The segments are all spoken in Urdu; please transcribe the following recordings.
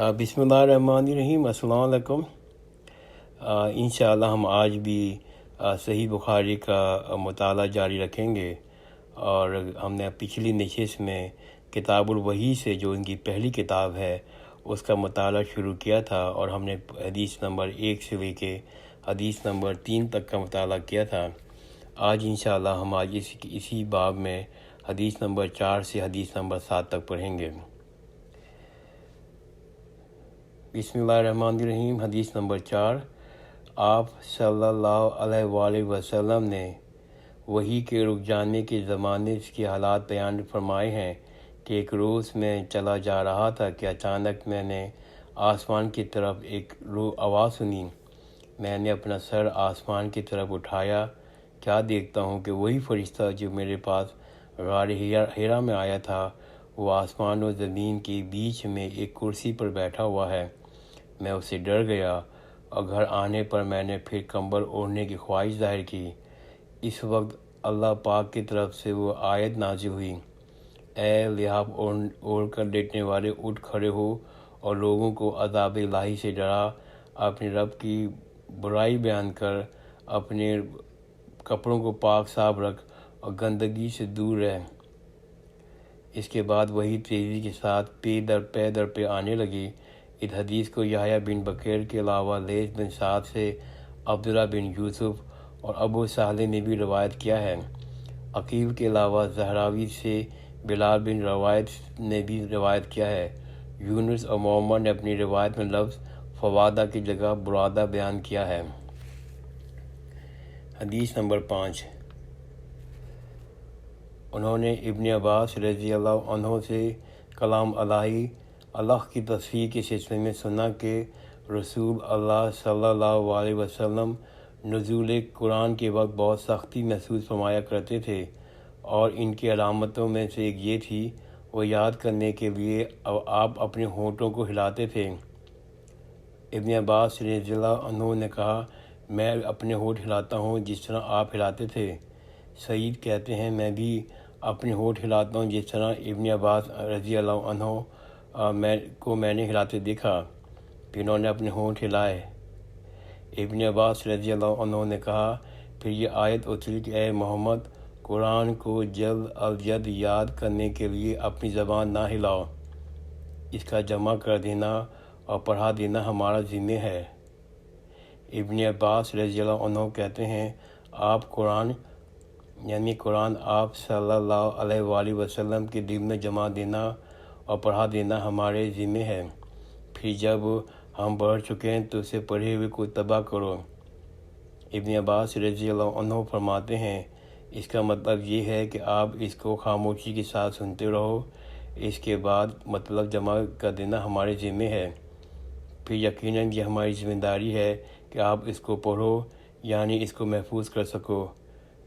بسم اللہ الرحمن الرحیم۔ السلام علیکم۔ انشاءاللہ ہم آج بھی صحیح بخاری کا مطالعہ جاری رکھیں گے، اور ہم نے پچھلی نشست میں کتاب الوحی سے، جو ان کی پہلی کتاب ہے، اس کا مطالعہ شروع کیا تھا، اور ہم نے حدیث نمبر 1 سے لے کے حدیث نمبر 3 تک کا مطالعہ کیا تھا۔ آج انشاءاللہ ہم اسی باب میں حدیث نمبر 4 سے حدیث نمبر 7 تک پڑھیں گے۔ بسم اللہ الرحمن الرحیم۔ حدیث نمبر 4۔ آپ صلی اللہ علیہ وآلہ وسلم نے وحی کے رک جانے کے زمانے کے حالات بیان فرمائے ہیں کہ ایک روز میں چلا جا رہا تھا کہ اچانک میں نے آسمان کی طرف ایک آواز سنی۔ میں نے اپنا سر آسمان کی طرف اٹھایا، کیا دیکھتا ہوں کہ وہی فرشتہ جو میرے پاس غار حرا میں آیا تھا، وہ آسمان و زمین کے بیچ میں ایک کرسی پر بیٹھا ہوا ہے۔ میں اسے ڈر گیا، اور گھر آنے پر میں نے پھر کمبل اوڑھنے کی خواہش ظاہر کی۔ اس وقت اللہ پاک کی طرف سے وہ آیت نازل ہوئی: اے لحاف اوڑھ کر لیٹنے والے، اٹھ کھڑے ہو اور لوگوں کو عذاب الہی سے ڈرا، اپنے رب کی برائی بیان کر، اپنے کپڑوں کو پاک صاف رکھ اور گندگی سے دور رہ۔ اس کے بعد وہی تیزی کے ساتھ پے در پہ آنے لگی۔ اس حدیث کو یحییٰ بن بکیر کے علاوہ لیث بن سعد سے عبداللہ بن یوسف اور ابو صالح نے بھی روایت کیا ہے۔ عقیل کے علاوہ زہراوی سے بلال بن روایت نے بھی روایت کیا ہے۔ یونس اور محمد نے اپنی روایت میں لفظ فوادہ کی جگہ برادہ بیان کیا ہے۔ حدیث نمبر 5۔ انہوں نے ابن عباس رضی اللہ عنہ سے کلام الہی اللہ کی تصریح کے سلسلے میں سنا کہ رسول اللہ صلی اللہ علیہ وسلم نزول قرآن کے وقت بہت سختی محسوس فرمایا کرتے تھے، اور ان کی علامتوں میں سے ایک یہ تھی، وہ یاد کرنے کے لیے آپ اپنے ہونٹوں کو ہلاتے تھے۔ ابن عباس رضی اللہ عنہ نے کہا، میں اپنے ہونٹ ہلاتا ہوں جس طرح آپ ہلاتے تھے۔ سعید کہتے ہیں، میں بھی اپنے ہونٹ ہلاتا ہوں جس طرح ابن عباس رضی اللہ عنہ کو میں نے ہلاتے دیکھا۔ پھر انہوں نے اپنے ہونٹ ہلائے۔ ابن عباس رضی اللہ عنہ نے کہا، پھر یہ آیت اتری کہ اے محمد، قرآن کو جلد از جلد یاد کرنے کے لیے اپنی زبان نہ ہلاؤ، اس کا جمع کر دینا اور پڑھا دینا ہمارا ذمہ ہے۔ ابن عباس رضی اللہ عنہ کہتے ہیں، آپ قرآن آپ صلی اللہ علیہ وآلہ وسلم کے دل میں جمع دینا اور پڑھا دینا ہمارے ذمہ ہے، پھر جب ہم بڑھ چکے ہیں تو اسے پڑھے ہوئے کو تباہ کرو۔ ابن عباس رضی اللہ عنہ فرماتے ہیں، اس کا مطلب یہ ہے کہ آپ اس کو خاموشی کے ساتھ سنتے رہو، اس کے بعد مطلب جمع کر دینا ہمارے ذمہ ہے، پھر یقیناً یہ ہماری ذمہ داری ہے کہ آپ اس کو پڑھو، یعنی اس کو محفوظ کر سکو۔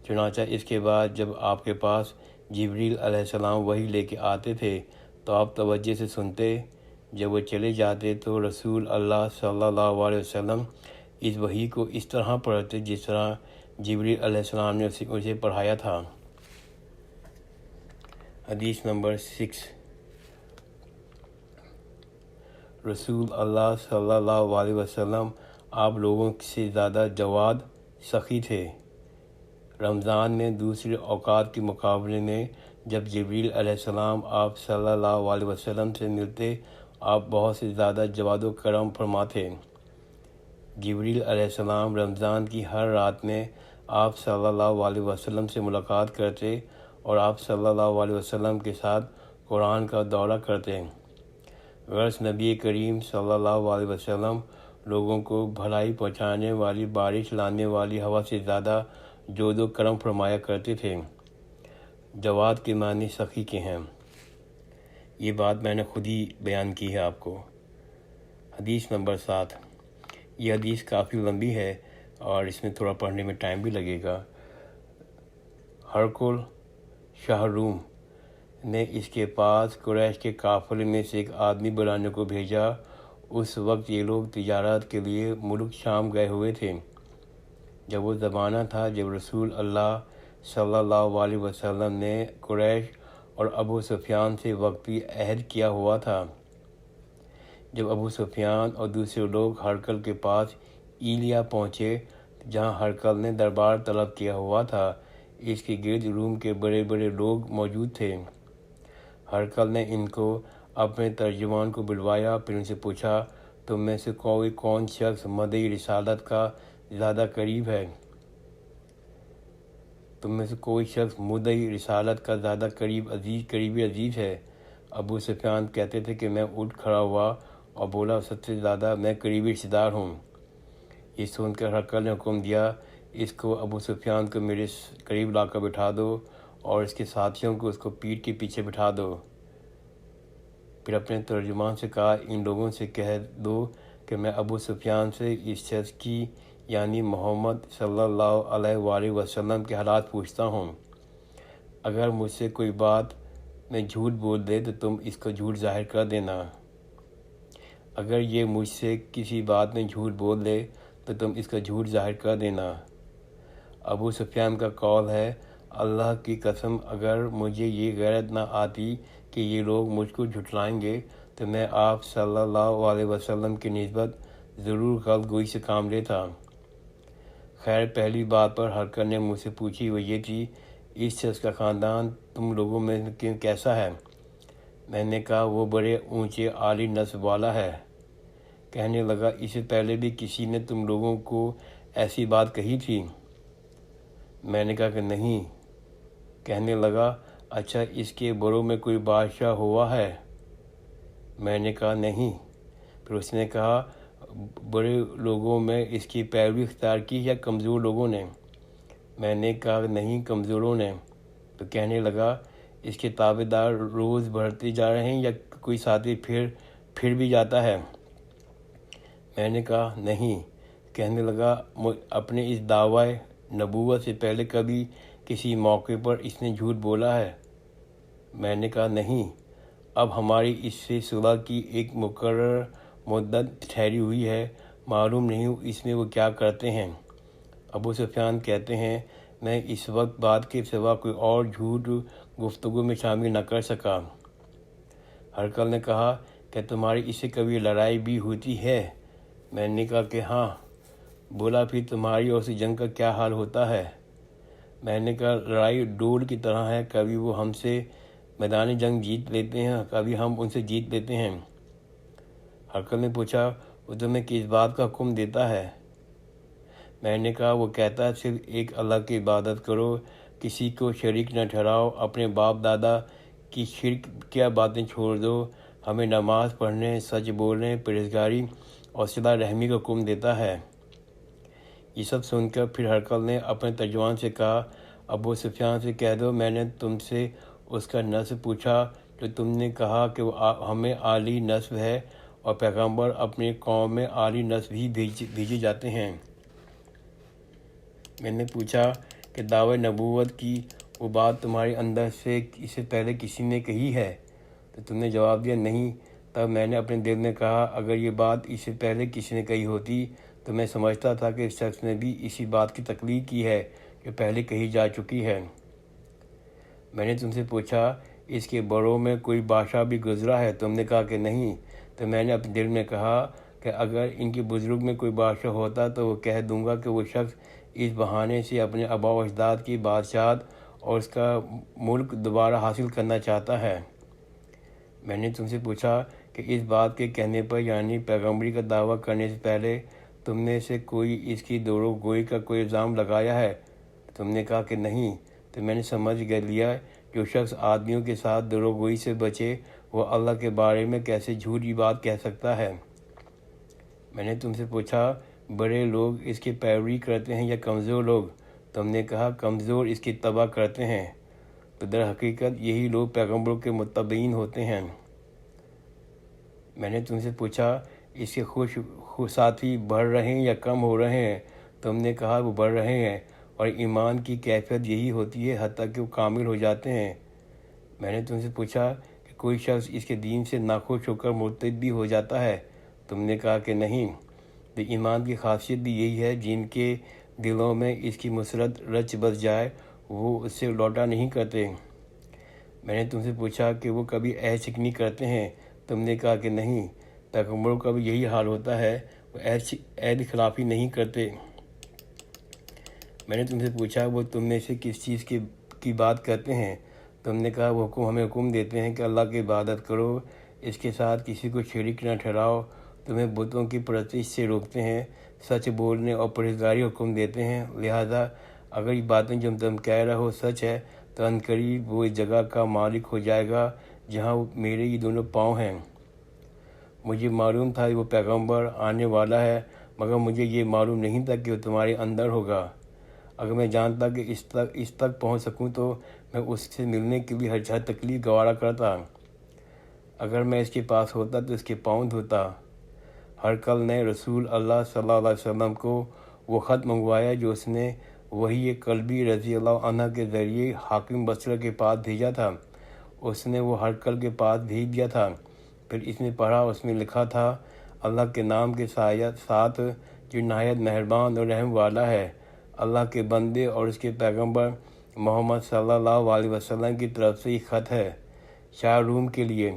چنانچہ اس کے بعد جب آپ کے پاس جبریل علیہ السلام وحی لے کے آتے تھے تو آپ توجہ سے سنتے، جب وہ چلے جاتے تو رسول اللہ صلی اللہ علیہ وسلم اس وحی کو اس طرح پڑھتے جس طرح جبریل علیہ السلام نے اسے پڑھایا تھا۔ حدیث نمبر 6۔ رسول اللہ صلی اللہ علیہ وسلم آپ لوگوں سے زیادہ جواد سخی تھے۔ رمضان میں دوسرے اوقات کے مقابلے میں جب جبریل علیہ السلام آپ صلی اللہ علیہ وسلم سے ملتے، آپ بہت سے زیادہ جواد و کرم فرما تھے۔ جبریل علیہ السلام رمضان کی ہر رات میں آپ صلی اللہ علیہ وسلم سے ملاقات کرتے اور آپ صلی اللہ علیہ وسلم کے ساتھ قرآن کا دورہ کرتے۔ غرض نبی کریم صلی اللہ علیہ وسلم لوگوں کو بھلائی پہنچانے والی، بارش لانے والی ہوا سے زیادہ جود و کرم فرمایا کرتے تھے۔ جواد کے معنی سخی کے ہیں۔ یہ بات میں نے خود ہی بیان کی ہے آپ کو۔ حدیث نمبر 7۔ یہ حدیث کافی لمبی ہے اور اس میں تھوڑا پڑھنے میں ٹائم بھی لگے گا۔ ہرقل شاہ روم نے اس کے پاس قریش کے قافلے میں سے ایک آدمی بلانے کو بھیجا۔ اس وقت یہ لوگ تجارت کے لیے ملک شام گئے ہوئے تھے۔ جب وہ زمانہ تھا جب رسول اللہ صلی اللہ علیہ وسلم نے قریش اور ابو سفیان سے وقتی عہد کیا ہوا تھا جب ابو سفیان اور دوسرے لوگ ہرقل کے پاس ایلیا پہنچے جہاں ہرقل نے دربار طلب کیا ہوا تھا، اس کے گرد روم کے بڑے بڑے لوگ موجود تھے۔ ہرقل نے ان کو اپنے ترجمان کو بلوایا، پھر ان سے پوچھا، تم میں سے کون شخص مدعی رسالت کا زیادہ قریب ہے؟ تم میں سے کوئی شخص مدعی رسالت کا زیادہ قریبی عزیز ہے؟ ابو سفیان کہتے تھے کہ میں اٹھ کھڑا ہوا اور بولا، سب سے زیادہ میں قریبی رشتہ دار ہوں۔ یہ سن کر ہرقل نے حکم دیا، اس کو ابو سفیان کو میرے قریب لا کر بٹھا دو اور اس کے ساتھیوں کو اس کو پیٹھ کے پیچھے بٹھا دو۔ پھر اپنے ترجمان سے کہا، ان لوگوں سے کہہ دو کہ میں ابو سفیان سے اس شخص کی یعنی محمد صلی اللہ علیہ وآلہ وسلم کے حالات پوچھتا ہوں۔ اگر مجھ سے کوئی بات میں جھوٹ بول دے تو تم اس کو جھوٹ ظاہر کر دینا۔ اگر یہ مجھ سے کسی بات میں جھوٹ بول دے تو تم اس کا جھوٹ ظاہر کر دینا۔ ابو سفیان کا قول ہے، اللہ کی قسم اگر مجھے یہ غیرت نہ آتی کہ یہ لوگ مجھ کو جھٹلائیں گے تو میں آپ صلی اللہ علیہ وسلم کی نسبت ضرور غلط گوئی سے کام لیتا۔ خیر، پہلی بات پر ہرقل نے مجھ سے پوچھی وہ یہ تھی، اس شخص کا خاندان تم لوگوں میں کیسا ہے؟ میں نے کہا، وہ بڑے اونچے عالی نسب والا ہے۔ کہنے لگا، اس سے پہلے بھی کسی نے تم لوگوں کو ایسی بات کہی تھی؟ میں نے کہا کہ نہیں۔ کہنے لگا، اچھا، اس کے بڑوں میں کوئی بادشاہ ہوا ہے؟ میں نے کہا نہیں۔ پھر اس نے کہا، بڑے لوگوں میں اس کی پیروی اختیار کی یا کمزور لوگوں نے؟ میں نے کہا نہیں، کمزوروں نے۔ تو کہنے لگا، اس کے تابع دار روز بڑھتے جا رہے ہیں یا کوئی ساتھی پھر بھی جاتا ہے؟ میں نے کہا نہیں۔ کہنے لگا، اپنے اس دعویٰ نبوت سے پہلے کبھی کسی موقع پر اس نے جھوٹ بولا ہے؟ میں نے کہا نہیں۔ اب ہماری اس سے صلح کی ایک مقرر مدت ٹھہری ہوئی ہے، معلوم نہیں اس میں وہ کیا کرتے ہیں۔ ابو سفیان کہتے ہیں، میں اس وقت بات کے سوا کوئی اور جھوٹ گفتگو میں شامل نہ کر سکا۔ ہرقل نے کہا کہ تمہاری اس سے کبھی لڑائی بھی ہوتی ہے؟ میں نے کہا کہ ہاں۔ بولا، پھر تمہاری اور سے جنگ کا کیا حال ہوتا ہے؟ میں نے کہا، لڑائی ڈول کی طرح ہے، کبھی وہ ہم سے میدان جنگ جیت لیتے ہیں، کبھی ہم ان سے جیت لیتے ہیں۔ ہرقل نے پوچھا، وہ تمہیں کس بات کا حکم دیتا ہے؟ میں نے کہا، وہ کہتا ہے صرف ایک اللہ کی عبادت کرو، کسی کو شریک نہ ٹھہراؤ، اپنے باپ دادا کی شرک کیا باتیں چھوڑ دو، ہمیں نماز پڑھنے، سچ بولنے، پرہیزگاری اور صلہ رحمی کا حکم دیتا ہے۔ یہ سب سن کر پھر ہرقل نے اپنے ترجمان سے کہا، ابو سفیان سے کہہ دو میں نے تم سے اس کا نسب پوچھا جو تم نے کہا کہ وہ ہمیں عالی نسب ہے اور پیغمبر اپنی قوم میں عالی نسب ہی بھیجے جاتے ہیں۔ میں نے پوچھا کہ دعوی نبوت کی وہ بات تمہارے اندر سے اس سے پہلے کسی نے کہی ہے؟ تو تم نے جواب دیا نہیں۔ تب میں نے اپنے دل میں کہا، اگر یہ بات اس سے پہلے کسی نے کہی ہوتی تو میں سمجھتا تھا کہ اس شخص نے بھی اسی بات کی تقلید کی ہے جو پہلے کہی جا چکی ہے۔ میں نے تم سے پوچھا، اس کے بڑوں میں کوئی بادشاہ بھی گزرا ہے؟ تم نے کہا کہ نہیں۔ تو میں نے اپنے دل میں کہا کہ اگر ان کے بزرگ میں کوئی بادشاہ ہوتا تو وہ کہہ دوں گا کہ وہ شخص اس بہانے سے اپنے آباء و اجداد کی بادشاہت اور اس کا ملک دوبارہ حاصل کرنا چاہتا ہے۔ میں نے تم سے پوچھا کہ اس بات کے کہنے پر یعنی پیغمبری کا دعویٰ کرنے سے پہلے تم میں سے کوئی اس کی دروغ گوئی کا کوئی الزام لگایا ہے؟ تم نے کہا کہ نہیں۔ تو میں نے سمجھ لیا جو شخص آدمیوں کے ساتھ دروغ گوئی سے بچے وہ اللہ کے بارے میں کیسے جھوٹی بات کہہ سکتا ہے۔ میں نے تم سے پوچھا، بڑے لوگ اس کی پیروی کرتے ہیں یا کمزور لوگ؟ تم نے کہا کمزور اس کی اتباع کرتے ہیں۔ تو در حقیقت یہی لوگ پیغمبروں کے متبعین ہوتے ہیں۔ میں نے تم سے پوچھا، اس کے ساتھی بڑھ رہے ہیں یا کم ہو رہے ہیں؟ تم نے کہا وہ بڑھ رہے ہیں اور ایمان کی کیفیت یہی ہوتی ہے حتیٰ کہ وہ کامل ہو جاتے ہیں۔ میں نے تم سے پوچھا کہ کوئی شخص اس کے دین سے ناخوش ہو کر مرتد بھی ہو جاتا ہے؟ تم نے کہا کہ نہیں۔ تو ایمان کی خاصیت بھی یہی ہے، جن کے دلوں میں اس کی مسرت رچ بس جائے وہ اس سے لوٹا نہیں کرتے۔ میں نے تم سے پوچھا کہ وہ کبھی عہد شکنی کرتے ہیں؟ تم نے کہا کہ نہیں۔ پیغمبروں کا بھی یہی حال ہوتا ہے، وہ عہد خلافی نہیں کرتے۔ میں نے تم سے پوچھا وہ تم میں سے کس چیز کی بات کرتے ہیں؟ تم نے کہا وہ ہمیں حکم دیتے ہیں کہ اللہ کی عبادت کرو، اس کے ساتھ کسی کو شریک نہ ٹھہراؤ، تمہیں بتوں کی پرستش سے روکتے ہیں، سچ بولنے اور پرہیزگاری حکم دیتے ہیں۔ لہذا اگر یہ باتیں جو تم کہہ رہے ہو سچ ہے تو عنقریب وہ اس جگہ کا مالک ہو جائے گا جہاں میرے یہ دونوں پاؤں ہیں۔ مجھے معلوم تھا کہ وہ پیغمبر آنے والا ہے، مگر مجھے یہ معلوم نہیں تھا کہ وہ تمہارے اندر ہوگا۔ اگر میں جانتا کہ اس تک پہنچ سکوں تو میں اس سے ملنے کے لیے ہر تکلیف گوارا کرتا۔ اگر میں اس کے پاس ہوتا تو اس کے پاؤں دھوتا۔ ہرقل نے رسول اللہ صلی اللہ علیہ وسلم کو وہ خط منگوایا جو اس نے وحی قلبی رضی اللہ عنہ کے ذریعے حاکم بصرہ کے پاس بھیجا تھا۔ اس نے وہ ہرقل کے پاس بھیج دیا تھا۔ پھر اس نے پڑھا، اس میں لکھا تھا، اللہ کے نام کے ساتھ جو نہایت مہربان اور رحم والا ہے۔ اللہ کے بندے اور اس کے پیغمبر محمد صلی اللہ علیہ وسلم کی طرف سے یہ خط ہے، شاہ روم کے لیے۔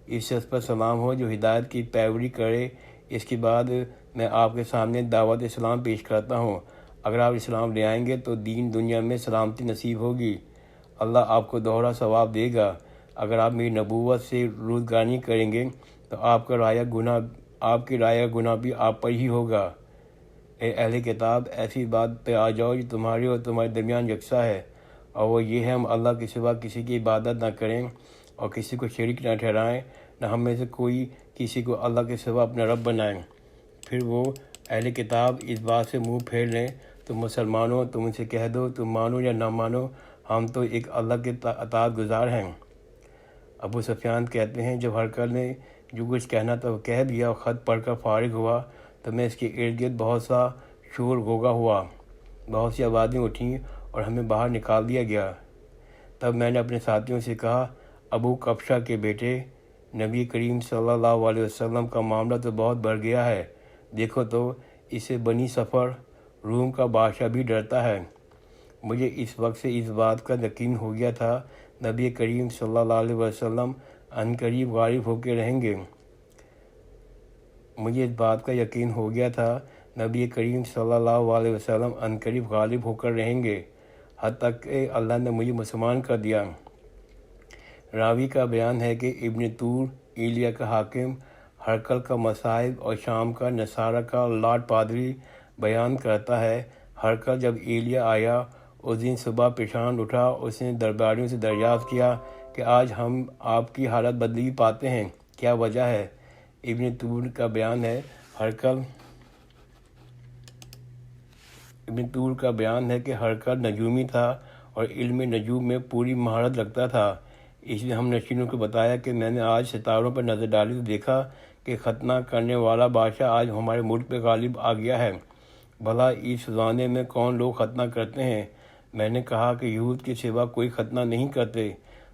اس شخص پر سلام ہو جو ہدایت کی پیروی کرے۔ اس کے بعد میں آپ کے سامنے دعوت اسلام پیش کرتا ہوں۔ اگر آپ اسلام لے آئیں گے تو دین دنیا میں سلامتی نصیب ہوگی، اللہ آپ کو دوہرا ثواب دے گا۔ اگر آپ میری نبوت سے روزگاری کریں گے تو آپ کی رائے گناہ بھی آپ پر ہی ہوگا۔ اے اہل کتاب، ایسی بات پہ آ جاؤ جو تمہارے اور تمہارے درمیان یکساں ہے، اور وہ یہ ہے ہم اللہ کے سوا کسی کی عبادت نہ کریں اور کسی کو شریک نہ ٹھہرائیں، نہ ہم میں سے کوئی کسی کو اللہ کے سوا اپنا رب بنائیں۔ پھر وہ اہل کتاب اس بات سے منہ پھیر لیں تو مسلمانوں تم ان سے کہہ دو، تم مانو یا نہ مانو، ہم تو ایک اللہ کے اطاعت گزار ہیں۔ ابو سفیان کہتے ہیں جب ہرقل نے جو کچھ کہنا تھا وہ کہہ دیا اور خط پڑھ کر فارغ ہوا تو میں اس کے ارد گرد بہت سا شور غوغا ہوا، بہت سی آوازیں اٹھیں اور ہمیں باہر نکال دیا گیا۔ تب میں نے اپنے ساتھیوں سے کہا، ابو کبشہ کے بیٹے، نبی کریم صلی اللہ علیہ وسلم کا معاملہ تو بہت بڑھ گیا ہے، دیکھو تو اس سے بنی صفر روم کا بادشاہ بھی ڈرتا ہے۔ مجھے اس وقت سے اس بات کا یقین ہو گیا تھا نبی کریم صلی اللہ علیہ وسلم عنقریب غالب ہو کے رہیں گے۔ مجھے اس بات کا یقین ہو گیا تھا نبی کریم صلی اللہ علیہ وسلم عنقریب غالب ہو کر رہیں گے، حتیٰ کہ اللہ نے مجھے مسلمان کر دیا۔ راوی کا بیان ہے کہ ابن طور ایلیا کا حاکم ہرقل کا مصائب اور شام کا نصارہ کا لارڈ پادری بیان کرتا ہے، ہرقل جب ایلیا آیا اس دن صبح پیشان اٹھا، اس نے درباریوں سے دریافت کیا کہ آج ہم آپ کی حالت بدلی پاتے ہیں، کیا وجہ ہے؟ ابن طور کا بیان ہے کہ ہرقل نجومی تھا اور علم نجوم میں پوری مہارت رکھتا تھا۔ اس نے ہم نشینوں کو بتایا کہ میں نے آج ستاروں پر نظر ڈالی تو دیکھا کہ ختنہ کرنے والا بادشاہ آج ہمارے ملک پہ غالب آ گیا ہے۔ بھلا اس زمانے میں کون لوگ ختنہ کرتے ہیں؟ میں نے کہا کہ یہود کے سوا کوئی ختنہ نہیں کرتے،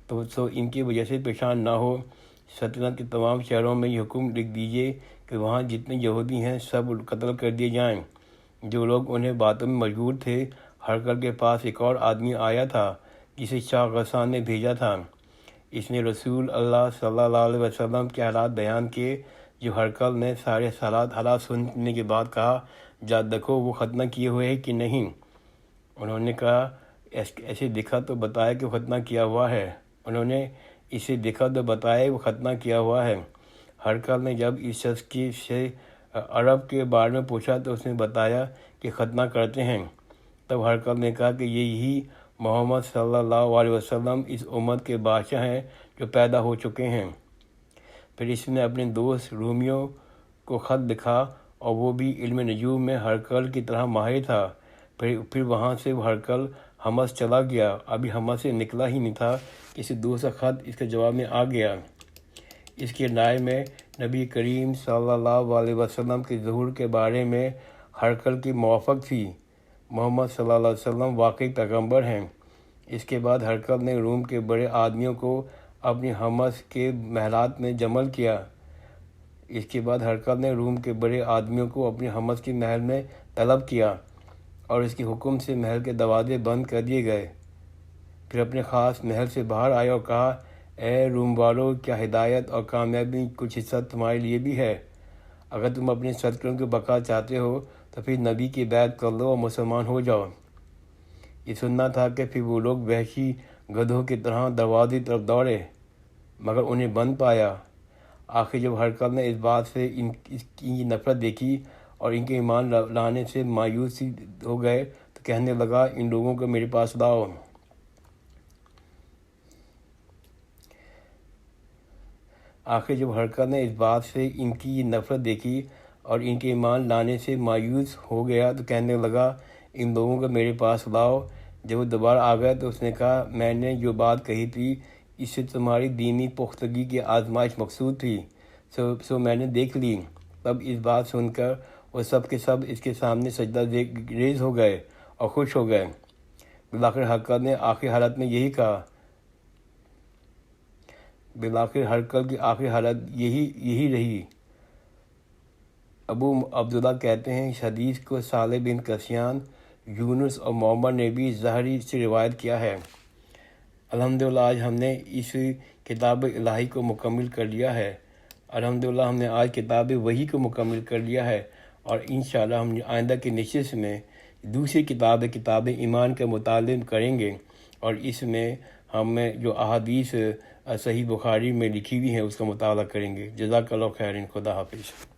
تو ان کی وجہ سے پریشان نہ ہو۔ سلطنت کے تمام شہروں میں یہ حکم لکھ دیجیے کہ وہاں جتنے یہودی ہیں سب قتل کر دیے جائیں۔ جو لوگ انہیں باتوں میں مجبور تھے، ہرقل کے پاس ایک اور آدمی آیا تھا جسے شاہ غسان نے بھیجا تھا۔ اس نے رسول اللہ صلی اللہ علیہ وسلم کے حالات بیان کیے، جو ہرقل نے سارے حالات سننے کے بعد کہا، جا دیکھو وہ ختنہ کیے ہوئے ہے کہ نہیں۔ انہوں نے کہا ایسے دیکھا تو بتایا کہ وہ ختنہ کیا ہوا ہے۔ انہوں نے اسے دیکھا تو بتایا وہ ختنہ کیا ہوا ہے۔ ہرقل نے جب اس شخص سے عرب کے بارے میں پوچھا تو اس نے بتایا کہ ختنہ کرتے ہیں۔ تب ہرقل نے کہا کہ یہی محمد صلی اللہ علیہ وسلم اس امت کے بادشاہ ہیں جو پیدا ہو چکے ہیں۔ پھر اس نے اپنے دوست رومیوں کو خط لکھا اور وہ بھی علم نجوم میں ہرقل کی طرح ماہر تھا۔ پھر وہاں سے وہ ہرقل حمص چلا گیا، ابھی حمص سے نکلا ہی نہیں تھا کہ اسے دوسرا خط اس کے جواب میں آ گیا۔ اس کے رائے میں نبی کریم صلی اللہ علیہ وسلم کے ظہور کے بارے میں ہرقل کی موافق تھی۔ محمد صلی اللہ علیہ وسلم واقعی پیغمبر ہیں۔ اس کے بعد ہرقل نے روم کے بڑے آدمیوں کو اپنی حمص کے محلات میں جمع کیا۔ محل میں طلب کیا اور اس کے حکم سے محل کے دروازے بند کر دیے گئے۔ پھر اپنے خاص محل سے باہر آیا اور کہا، اے روم والوں، کیا ہدایت اور کامیابی کچھ حصہ تمہارے لیے بھی ہے؟ اگر تم اپنے صدقوں کی بقا چاہتے ہو تو پھر نبی کی بیعت کر لو اور مسلمان ہو جاؤ۔ یہ سننا تھا کہ پھر وہ لوگ وحشی گدھوں کی طرح دروازے کی طرف دوڑے، مگر انہیں بند پایا۔ آخر جب ہرقل نے اس بات سے اس کی نفرت دیکھی اور ان کے ایمان لانے سے مایوس ہو گئے تو کہنے لگا، ان لوگوں کو میرے پاس لاؤ۔ آخر جب ہرقل نے اس بات سے ان کی نفرت دیکھی اور ان کے ایمان لانے سے مایوس ہو گیا تو کہنے لگا، ان لوگوں کو میرے پاس لاؤ۔ جب وہ دوبارہ آ گئے تو اس نے کہا، میں نے جو بات کہی تھی اس سے تمہاری دینی پختگی کی آزمائش مقصود تھی، سو میں نے دیکھ لی۔ تب اس بات سن کر وہ سب کے سب اس کے سامنے سجدہ ریز ہو گئے اور خوش ہو گئے۔ بالآخر ہرقل نے آخری حالت میں یہی کہا، بالآخر ہرقل کی آخری حالت یہی رہی۔ ابو عبداللہ کہتے ہیں، اس حدیث کو صالح بن کسیان، یونس اور معمر نے بھی زہری سے روایت کیا ہے۔ الحمدللہ آج ہم نے اس کتاب الہی کو مکمل کر لیا ہے۔ الحمدللہ ہم نے آج کتاب وحی کو مکمل کر لیا ہے، اور انشاءاللہ ہم آئندہ کی نشست میں دوسری کتاب ایمان کا مطالعہ کریں گے، اور اس میں ہم جو احادیث صحیح بخاری میں لکھی ہوئی ہیں اس کا مطالعہ کریں گے۔ جزاک اللہ خیر، خدا حافظ۔